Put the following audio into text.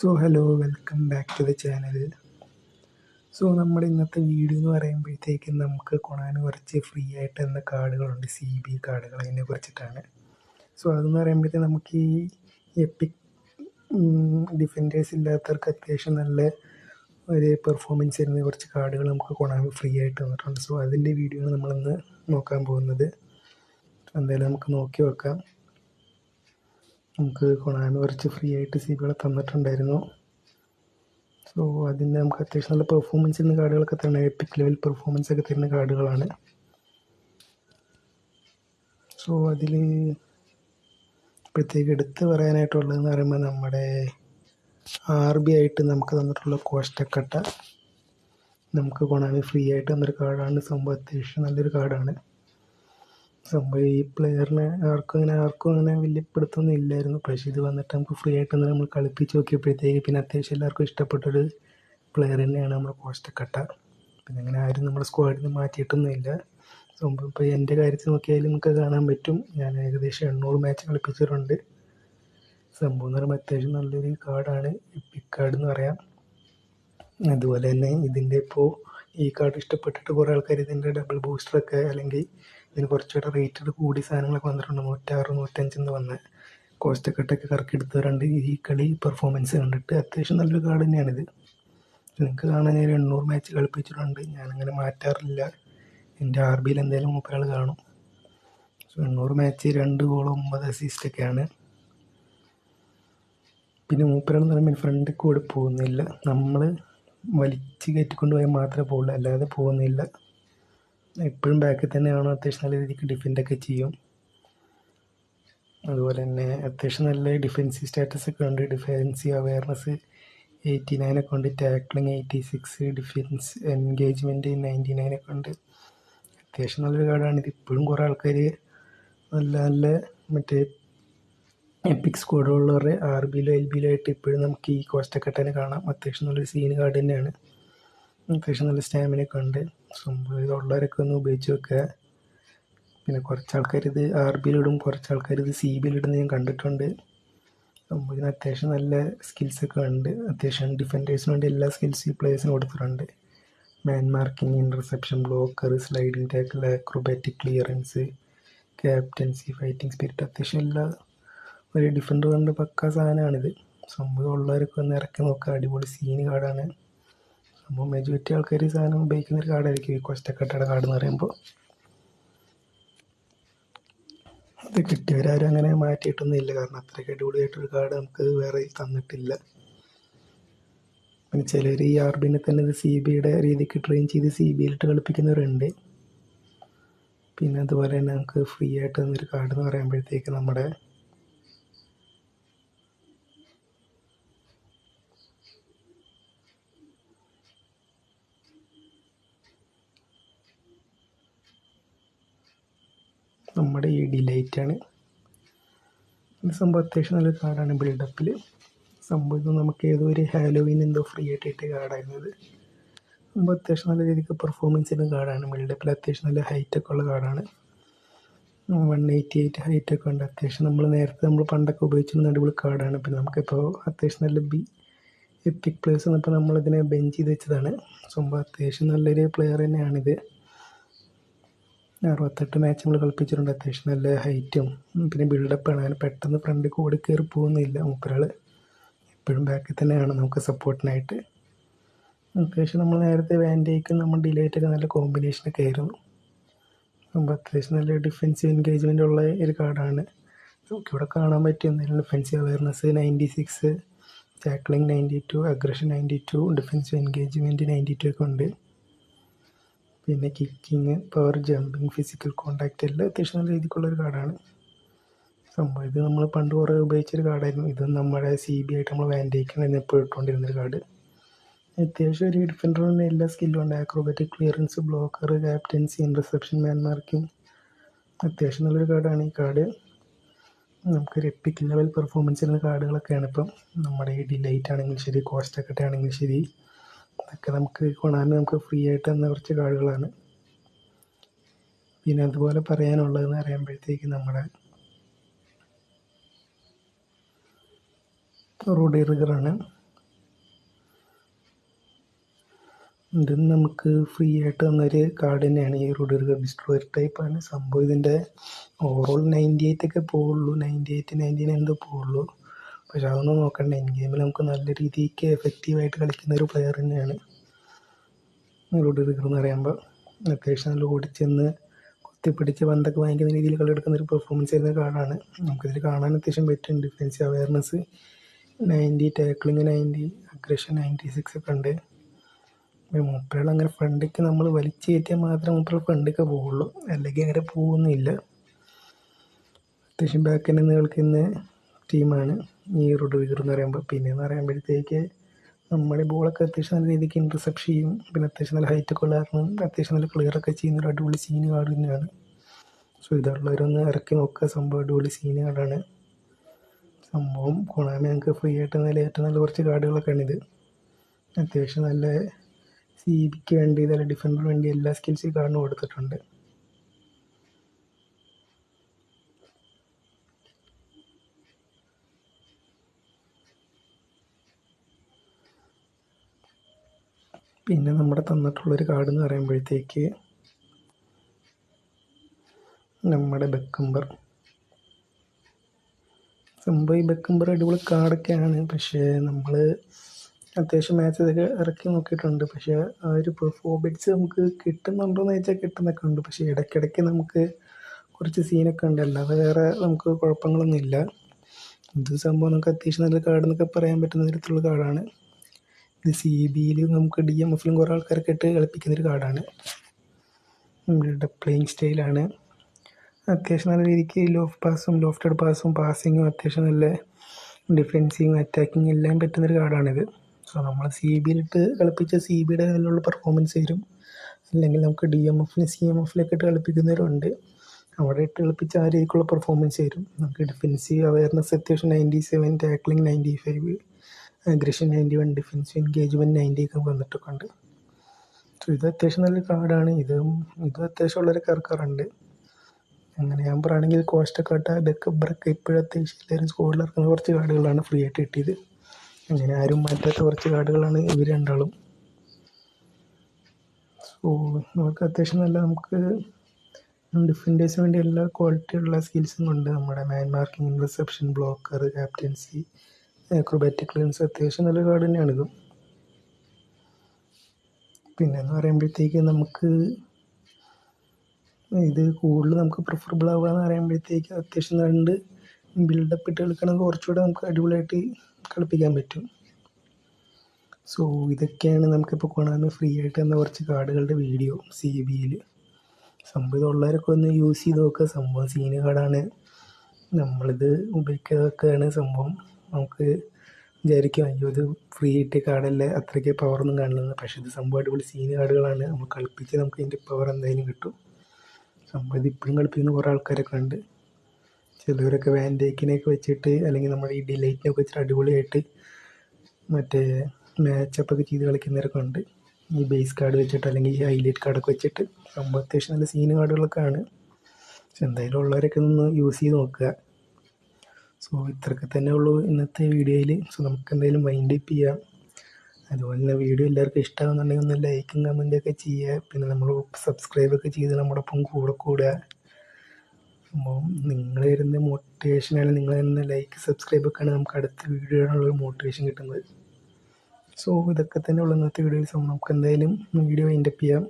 Hello, welcome back to the channel. നമ്മുടെ ഇന്നത്തെ video എന്ന് പറയുമ്പോഴത്തേക്കും നമുക്ക് കൊണാന് കുറച്ച് ഫ്രീ ആയിട്ട് തന്ന കാർഡുകളുണ്ട്, CB കാർഡുകൾ. അതിനെ കുറിച്ചിട്ടാണ്. അതെന്ന് പറയുമ്പോഴത്തേക്കും നമുക്ക് ഈ എപ്പിക് ഡിഫൻഡേഴ്സ് ഇല്ലാത്തവർക്ക് അത്യാവശ്യം നല്ല ഒരു പെർഫോമൻസ് തരുന്ന കുറച്ച് കാർഡുകൾ നമുക്ക് കൊണാമി ഫ്രീ ആയിട്ട് തന്നിട്ടുണ്ട്. അതിൻ്റെ വീഡിയോ ആണ് നമ്മളിന്ന് നോക്കാൻ പോകുന്നത്. എന്തായാലും നമുക്ക് നോക്കി വെക്കാം. നമുക്ക് കൊണാമി കുറച്ച് ഫ്രീ ആയിട്ട് CBകൾ തന്നിട്ടുണ്ടായിരുന്നു. അതിന് നമുക്ക് അത്യാവശ്യം നല്ല പെർഫോമൻസ് തരുന്ന കാർഡുകളൊക്കെ തന്നെ എപ്പിക് ലെവൽ പെർഫോമൻസ് ഒക്കെ തരുന്ന കാർഡുകളാണ്. അതിൽ പ്രത്യേകം എടുത്ത് പറയാനായിട്ടുള്ളതെന്ന് പറയുമ്പോൾ നമ്മുടെ RB ആയിട്ട് നമുക്ക് തന്നിട്ടുള്ള കോസ്റ്റക്കട്ട നമുക്ക് കൊണാമി ഫ്രീ ആയിട്ട് തന്നൊരു കാർഡാണ്. അത്യാവശ്യം നല്ലൊരു കാർഡാണ്. ഈ പ്ലെയറിനെ ആർക്കും അങ്ങനെ വലിയ പിടുത്തൊന്നും ഇല്ലായിരുന്നു. പക്ഷേ ഇത് വന്നിട്ട് നമുക്ക് ഫ്രീ ആയിട്ട് നമ്മൾ കളിപ്പിച്ച് നോക്കിയപ്പോഴത്തേക്ക് പിന്നെ അത്യാവശ്യം എല്ലാവർക്കും ഇഷ്ടപ്പെട്ടൊരു പ്ലെയർ തന്നെയാണ് നമ്മുടെ കോസ്റ്റക്കട്ട. പിന്നെ അങ്ങനെ ആരും നമ്മുടെ സ്ക്വാഡിൽ നിന്ന് മാറ്റിയിട്ടൊന്നുമില്ല. ഇപ്പോൾ എൻ്റെ കാര്യത്തിൽ നോക്കിയാലും നമുക്ക് കാണാൻ പറ്റും. ഞാൻ ഏകദേശം 800 മാച്ച് കളിപ്പിച്ചിട്ടുണ്ട്. സംഭവം എന്ന് പറയുമ്പോൾ അത്യാവശ്യം നല്ലൊരു കാർഡാണ്, എപ്പിക് കാർഡ് എന്ന് പറയാം. അതുപോലെ തന്നെ ഇതിൻ്റെ ഈ കാർഡ് ഇഷ്ടപ്പെട്ടിട്ട് കുറേ ആൾക്കാർ ഇതിൻ്റെ ഡബിൾ ബൂസ്റ്ററൊക്കെ അല്ലെങ്കിൽ ഇതിന് കുറച്ചുകൂടെ റേറ്റഡ് കൂടിയ സാധനങ്ങളൊക്കെ വന്നിട്ടുണ്ട്. 106, 105 വന്ന കോസ്റ്റക്കട്ടൊക്കെ കറക്കിയെടുത്തവരുണ്ട്. ഈ കളി പെർഫോമൻസ് കണ്ടിട്ട് അത്യാവശ്യം നല്ലൊരു കാർഡ് തന്നെയാണിത്. നിങ്ങൾക്ക് കാണാൻ ഞാൻ 800 മാച്ച് കളിപ്പിച്ചിട്ടുണ്ട്. ഞാനങ്ങനെ മാറ്റാറില്ല. എൻ്റെ RBയിൽ എന്തായാലും മൂപ്പരാൾ കാണും. 800 മാച്ച് 2 ഗോൾ 9 അസിസ്റ്റൊക്കെയാണ്. പിന്നെ മൂപ്പരാൾ എന്ന് പറയുമ്പോൾ ഫ്രണ്ടിൽ കൂടെ പോകുന്നില്ല, നമ്മൾ വലിച്ച് കയറ്റിക്കൊണ്ട് പോയാൽ മാത്രമേ പോകുള്ളൂ, അല്ലാതെ പോകുന്നില്ല. എപ്പോഴും ബാക്കിൽ തന്നെയാണ്. അത്യാവശ്യം നല്ല രീതിക്ക് ഡിഫെൻഡൊക്കെ ചെയ്യും. അതുപോലെ തന്നെ അത്യാവശ്യം നല്ല ഡിഫെൻസീവ് സ്റ്റാറ്റസ് ഒക്കെ ഉണ്ട്. ഡിഫെൻസീവ് അവെയർനെസ് 89 ഒക്കെ ഉണ്ട്, ടാക്ലിങ് 86, ഡിഫെൻസ് എൻഗേജ്മെൻറ്റ് 99 ഒക്കെ ഉണ്ട്. അത്യാവശ്യം നല്ലൊരു കാർഡാണ്. ഇത് ഇപ്പോഴും കുറേ ആൾക്കാർ നല്ല മറ്റേ എപ്പിക് സ്ക്വാഡുള്ളവരുടെ RBയിലും LBയിലും ആയിട്ട് ഇപ്പോഴും നമുക്ക് ഈ കോസ്റ്റക്കട്ടനെ കാണാം. അത്യാവശ്യം നല്ലൊരു സീൻ കാർഡ് തന്നെയാണ്. അത്യാവശ്യം നല്ല സ്റ്റാമിനയൊക്കെ ഉണ്ട്. ഇതുള്ളവരൊക്കെ ഒന്ന് ഉപയോഗിച്ച് വെക്കുക. പിന്നെ കുറച്ച് ആൾക്കാർ ഇത് RBയിലിടും, കുറച്ച് ആൾക്കാർ ഇത് CBയിലിടുന്ന ഞാൻ കണ്ടിട്ടുണ്ട്. ഇതിന് അത്യാവശ്യം നല്ല സ്കിൽസൊക്കെ ഉണ്ട്. അത്യാവശ്യം ഡിഫൻഡേഴ്സിന് വേണ്ടി എല്ലാ സ്കിൽസും ഈ പ്ലേയേഴ്സിന് കൊടുത്തിട്ടുണ്ട്. മാൻ marking, interception, blocker, sliding tackle, acrobatic clearance, captaincy, fighting spirit, അത്യാവശ്യം എല്ലാ ഒരു ഡിഫൻഡർ കൊണ്ട് പക്ക സാധനമാണിത്. ഉള്ളവരൊക്കെ ഒന്ന് ഇറക്കി നോക്കുക. അടിപൊളി സീന് കാർഡാണ്. മെജോറിറ്റി ആൾക്കാർ ഈ സാധനം ഉപയോഗിക്കുന്ന ഒരു കാർഡായിരിക്കും ഈ കോസ്റ്റക്കട്ടയുടെ കാർഡ് എന്ന് പറയുമ്പോൾ. ഇത് കിട്ടിയവരാരും അങ്ങനെ മാറ്റിയിട്ടൊന്നും ഇല്ല, കാരണം അത്രയ്ക്ക് അടിപൊളിയായിട്ടൊരു കാർഡ് നമുക്ക് വേറെ തന്നിട്ടില്ല. പിന്നെ ചിലർ ഈ RBനെ തന്നെ ഇത് CBയുടെ രീതിക്ക് ട്രെയിൻ ചെയ്ത് CBയിലിട്ട് കളിപ്പിക്കുന്നവരുണ്ട്. പിന്നെ അതുപോലെ തന്നെ നമുക്ക് ഫ്രീ ആയിട്ട് തന്നൊരു കാർഡ് എന്ന് പറയുമ്പോഴത്തേക്ക് നമ്മുടെ ഈ ഡിലൈറ്റാണ്. ഇത് അത്യാവശ്യം നല്ലൊരു കാർഡാണ് ബിൽഡപ്പിൽ. ഇത് നമുക്ക് ഏതോ ഒരു ഹാലോവീൻ ഫ്രീ ആയിട്ട് കിട്ടിയ കാർഡായിരുന്നത്. അത്യാവശ്യം നല്ല രീതിക്ക് പെർഫോമൻസ് ചെയ്യുന്ന കാർഡാണ്. ബിൽഡപ്പിൽ അത്യാവശ്യം നല്ല ഹൈറ്റൊക്കെ ഉള്ള കാർഡാണ്. 188 ഹൈറ്റൊക്കെ ഉണ്ട്. അത്യാവശ്യം നമ്മൾ പണ്ടൊക്കെ ഉപയോഗിച്ചിരുന്ന അടിപൊളി കാർഡാണ്. പിന്നെ നമുക്കിപ്പോൾ അത്യാവശ്യം നല്ല എപ്പിക് പ്ലേയേഴ്സ് വന്നപ്പോൾ നമ്മളിതിനെ ബെഞ്ച് ചെയ്ത് വെച്ചതാണ്. അത്യാവശ്യം നല്ലൊരു പ്ലെയർ തന്നെയാണിത്. 68 മാച്ച് നമ്മൾ കളിപ്പിച്ചിട്ടുണ്ട്. അത്യാവശ്യം നല്ല ഹൈറ്റും പിന്നെ ബിൽഡപ്പാണ്. അങ്ങനെ പെട്ടെന്ന് ഫ്രണ്ടിൽ കൂടി കയറി പോകുന്നില്ല. മൂപ്പരാൾ എപ്പോഴും ബാക്കിൽ തന്നെയാണ് നമുക്ക് സപ്പോർട്ടിനായിട്ട്. അത്യാവശ്യം നമ്മൾ നേരത്തെ വാൻഡേക്കും നമ്മൾ ഡിലൈറ്റൊക്കെ നല്ല കോമ്പിനേഷനൊക്കെ ആയിരുന്നു. അത്യാവശ്യം നല്ല ഡിഫെൻസീവ് എൻഗേജ്മെൻ്റ് ഉള്ള ഒരു കാർഡാണ്. ഇവിടെ കാണാൻ പറ്റും. എന്തായാലും defensive awareness 96, tackling 92, aggression 92, defensive engagement 92 ഒക്കെ ഉണ്ട്. പിന്നെ kicking, power, jumping, physical contact എല്ലാം അത്യാവശ്യം നല്ല രീതിക്കുള്ളൊരു കാർഡാണ്. ഇത് നമ്മൾ പണ്ട് കുറേ ഉപയോഗിച്ചൊരു കാർഡായിരുന്നു. ഇത് നമ്മുടെ CB ആയിട്ട് നമ്മൾ വാൻഡേക്കാണ് എപ്പോഴും ഇട്ടുകൊണ്ടിരുന്നൊരു കാർഡ്. അത്യാവശ്യം ഒരു ഡിഫൻഡറിന് എല്ലാ സ്കില്ലും ഉണ്ട്. Acrobatic clearance, blocker, captaincy, interception, മാൻ മാർക്കിംഗ്, അത്യാവശ്യം നല്ലൊരു കാർഡാണ് ഈ കാർഡ്. നമുക്കൊരു എപ്പിക് ലെവൽ പെർഫോമൻസ് ചെയ്യുന്ന കാർഡുകളൊക്കെയാണ് ഇപ്പം നമ്മുടെ ഈ ഡിലൈറ്റ് ആണെങ്കിലും ശരി, കോസ്റ്റക്കട്ട ആണെങ്കിലും ശരി, അതൊക്കെ നമുക്ക് നമുക്ക് ഫ്രീ ആയിട്ട് തന്ന കുറച്ച് കാർഡുകളാണ്. പിന്നെ അതുപോലെ പറയാനുള്ളതെന്ന് പറയുമ്പോഴത്തേക്ക് നമ്മുടെ റോഡിറിഗറാണ്. ഇത് നമുക്ക് ഫ്രീ ആയിട്ട് തന്നൊരു കാർഡ് തന്നെയാണ്. ഈ റുഡിഗർ ഡിസ്ട്രോയർ ടൈപ്പാണ് സംഭവം. ഇതിൻ്റെ ഓവറോൾ 98 ഒക്കെ പോവുള്ളൂ, 98 99 എന്തോ പോവുള്ളൂ. പക്ഷെ അതൊന്നും നോക്കണ്ട, ഇൻ ഗെയിമിൽ നമുക്ക് നല്ല രീതിക്ക് എഫക്റ്റീവായിട്ട് കളിക്കുന്ന ഒരു പ്ലെയർ തന്നെയാണ് റുഡിഗർ എന്ന് പറയുമ്പോൾ. അത്യാവശ്യം നല്ല ഓടിച്ചെന്ന് കുത്തിപ്പിടിച്ച് പന്തൊക്കെ വാങ്ങിക്കുന്ന രീതിയിൽ കളിയെടുക്കുന്ന ഒരു പെർഫോമൻസ് ചെയ്യുന്ന കാർഡാണ്. നമുക്കിതിൽ കാണാൻ അത്യാവശ്യം പറ്റും. ഡിഫൻസീവ് അവയർനെസ് 90, ടാക്ലിങ് 90, അഗ്രഷൻ 96 ഒക്കെ ഉണ്ട്. മൂപ്പരാൾ അങ്ങനെ ഫ്രണ്ടിക്ക് നമ്മൾ വലിച്ചു കയറ്റിയാൽ മാത്രമേ മൂപ്പരാൾ ഫ്രണ്ടിക്ക് പോവുള്ളൂ, അല്ലെങ്കിൽ അങ്ങനെ പോകുന്നില്ല. അത്യാവശ്യം ബാക്ക് തന്നെ കളിക്കുന്ന ടീമാണ് ഈ റുഡിഗർ എന്ന് പറയുമ്പോൾ. പിന്നെയെന്ന് പറയുമ്പോഴത്തേക്ക് നമ്മുടെ ബോളൊക്കെ അത്യാവശ്യം നല്ല രീതിക്ക് ഇൻ്റർസെപ്റ്റ് ചെയ്യും. പിന്നെ അത്യാവശ്യം നല്ല ഹൈറ്റൊക്കെ ഉള്ള കാരണം അത്യാവശ്യം നല്ല ക്ലിയറൊക്കെ ചെയ്യുന്ന ഒരു അടിപൊളി സീന് കാർഡ് തന്നെയാണ്. സോ ഇതുള്ളവരൊന്ന് ഇറക്കി നോക്കുക. സംഭവം അടിപൊളി സീന് കാർഡാണ് സംഭവം. കൊണാമി ഞങ്ങൾക്ക് ഫ്രീ ആയിട്ട് ഏറ്റവും നല്ല കുറച്ച് കാർഡുകളൊക്കെ ആണിത്. അത്യാവശ്യം നല്ല സി ബിക്ക് വേണ്ടി, നല്ല ഡിഫൻഡറിന് വേണ്ടി എല്ലാ സ്കിൽസ് ഈ കാർഡിന് കൊടുത്തിട്ടുണ്ട്. പിന്നെ നമ്മുടെ തന്നിട്ടുള്ളൊരു കാർഡ് എന്ന് പറയുമ്പോഴത്തേക്ക് നമ്മുടെ ബെക്കംബർ. സംഭവം ഈ ബെക്കംബർ അടിപൊളി കാർഡൊക്കെയാണ്. പക്ഷേ നമ്മൾ അത്യാവശ്യം മാച്ചൊക്കെ ഇറക്കി നോക്കിയിട്ടുണ്ട്. പക്ഷേ ആ ഒരു പെർഫോമൻസ് നമുക്ക് കിട്ടുന്നുണ്ടോയെന്ന് ചോദിച്ചാൽ കിട്ടുന്നൊക്കെ ഉണ്ട്. പക്ഷേ ഇടയ്ക്കിടയ്ക്ക് നമുക്ക് കുറച്ച് സീനൊക്കെ ഉണ്ട്, അല്ലാതെ വേറെ നമുക്ക് കുഴപ്പങ്ങളൊന്നുമില്ല. ഇത് സംഭവം നമുക്ക് അത്യാവശ്യം നല്ല കാർഡ് എന്നൊക്കെ പറയാൻ പറ്റുന്ന തരത്തിലുള്ള കാർഡാണ്. ഇത് സി ബിയിൽ നമുക്ക് DMFലും കുറേ ആൾക്കാരൊക്കെ ഇട്ട് കളിപ്പിക്കുന്നൊരു കാർഡാണ്. ഇവരുടെ പ്ലേയിങ് സ്റ്റൈലാണ് അത്യാവശ്യം നല്ല രീതിക്ക് ലോഫ്റ്റഡ് പാസും പാസിങ്ങും അത്യാവശ്യം നല്ല ഡിഫെൻസിങ്ങും അറ്റാക്കിങ് എല്ലാം പറ്റുന്നൊരു കാർഡാണിത്. സോ നമ്മൾ സി ബിയിലിട്ട് കളിപ്പിച്ച സി ബിയുടെ അതിലുള്ള പെർഫോമൻസ് വരും. അല്ലെങ്കിൽ നമുക്ക് DMFലും CMFലൊക്കെ ഇട്ട് കളിപ്പിക്കുന്നവരുണ്ട്. അവിടെ ഇട്ട് കളിപ്പിച്ച ആ രീതിക്കുള്ള പെർഫോമൻസ് വരും. നമുക്ക് ഡിഫെൻസീവ് അവയർനെസ് അത്യാവശ്യം 97, ടാക്ലിങ് 95, അഗ്രഷൻ 91, ഡിഫൻസീവ് എൻഗേജ്മെൻറ്റ് 90 ഒക്കെ വന്നിട്ടൊക്കെ ഉണ്ട്. സോ ഇത് അത്യാവശ്യം നല്ല കാർഡാണ്. ഇതും അത്യാവശ്യം ഉള്ളൊരു കറക്കാറുണ്ട്. അങ്ങനെ ഞാൻ പറയുകയാണെങ്കിൽ കോസ്റ്റക്കട്ട, ബെക്കബറൊക്കെ ഇപ്പോഴും അത്യാവശ്യം എല്ലാവരും സ്കോഡിൽ ഇറക്കുന്ന കുറച്ച് കാർഡുകളാണ് ഫ്രീ ആയിട്ട് കിട്ടിയത്. അങ്ങനെ ആരും മാറ്റാത്ത കുറച്ച് കാർഡുകളാണ് ഇവർ രണ്ടാളും. സോ നമുക്ക് അത്യാവശ്യം നല്ല നമുക്ക് ഡിഫൻഡേഴ്സിന് വേണ്ടി എല്ലാ ക്വാളിറ്റിയുള്ള സ്കിൽസും ഉണ്ട്. നമ്മുടെ മാൻ marking, reception, blocker, captaincy, acrobatic clearance അത്യാവശ്യം നല്ല കാർഡ് തന്നെയാണിത്. പിന്നെയെന്ന് പറയുമ്പോഴത്തേക്ക് നമുക്ക് ഇത് കൂടുതൽ നമുക്ക് പ്രിഫറബിൾ ആവുക എന്ന് പറയുമ്പോഴത്തേക്ക് അത്യാവശ്യം രണ്ട് ബിൽഡപ്പ് ഇട്ട് കളിക്കണമെങ്കിൽ കുറച്ചുകൂടെ നമുക്ക് അടിപൊളിയായിട്ട് കളിപ്പിക്കാൻ പറ്റും. സോ ഇതൊക്കെയാണ് നമുക്കിപ്പോൾ കൊണാമി ഫ്രീ ആയിട്ട് തന്ന കുറച്ച് കാർഡുകളുടെ വീഡിയോ സി ബിയിൽ. സംഭവം ഇതുള്ളവരൊക്കെ ഒന്ന് യൂസ് ചെയ്ത് നോക്കുക. സംഭവം സീന് കാർഡാണ്. നമ്മളിത് ഉപയോഗിക്കാതൊക്കെയാണ് സംഭവം. നമുക്ക് വിചാരിക്കും അയ്യോ ഇത് ഫ്രീ കിട്ടിയ കാർഡല്ലേ, അത്രയ്ക്ക് പവറൊന്നും കാണില്ലെന്ന്. പക്ഷേ ഇത് സംഭവം അടിപൊളി സീന് കാർഡുകളാണ്. നമ്മൾ കളിപ്പിച്ച് നമുക്ക് ഇതിൻ്റെ പവർ എന്തായാലും കിട്ടും. സംഭവം ഇത് ഇപ്പോഴും കളിപ്പിക്കുന്ന കുറേ ആൾക്കാരൊക്കെ ഉണ്ട്. ചിലവരൊക്കെ വാൻഡേക്കിനെയൊക്കെ വെച്ചിട്ട്, അല്ലെങ്കിൽ നമ്മുടെ ഈ ഡിലൈറ്റിനൊക്കെ വെച്ചിട്ട് അടിപൊളിയായിട്ട് മറ്റേ മാച്ചപ്പൊക്കെ ചെയ്ത് കളിക്കുന്നവരൊക്കെ ഉണ്ട്. ഈ ബേസ് കാർഡ് വെച്ചിട്ട്, അല്ലെങ്കിൽ ഈ ഹൈലൈറ്റ് കാർഡൊക്കെ വെച്ചിട്ട്. സംഭവം അത്യാവശ്യം നല്ല സീന് കാർഡുകളൊക്കെ ആണ്. പക്ഷെ എന്തായാലും ഉള്ളവരൊക്കെ ഒന്ന് യൂസ് ചെയ്ത് നോക്കുക. സോ ഇത്രയൊക്കെ തന്നെ ഉള്ളൂ ഇന്നത്തെ വീഡിയോയിൽ. സോ നമുക്ക് എന്തായാലും വൈൻഡ് അപ്പ് ചെയ്യാം. അതുപോലെ തന്നെ വീഡിയോ എല്ലാവർക്കും ഇഷ്ടമാകുന്നുണ്ടെങ്കിൽ ഒന്ന് ലൈക്കും കമൻറ്റൊക്കെ ചെയ്യുക. പിന്നെ നമ്മൾ സബ്സ്ക്രൈബൊക്കെ ചെയ്ത് നമ്മുടെ ഒപ്പം കൂടെ കൂടുക. അപ്പോൾ നിങ്ങൾ തരുന്ന മോട്ടിവേഷനാണ്, നിങ്ങൾ തരുന്ന ലൈക്ക് സബ്സ്ക്രൈബൊക്കെയാണ് നമുക്ക് അടുത്ത വീഡിയോയിലുള്ളൊരു മോട്ടിവേഷൻ കിട്ടുന്നത്. സോ ഇതൊക്കെ തന്നെ ഉള്ളൂ ഇന്നത്തെ വീഡിയോയിൽ. സോ നമുക്ക് എന്തായാലും വീഡിയോ വൈൻഡ് അപ്പ് ചെയ്യാം.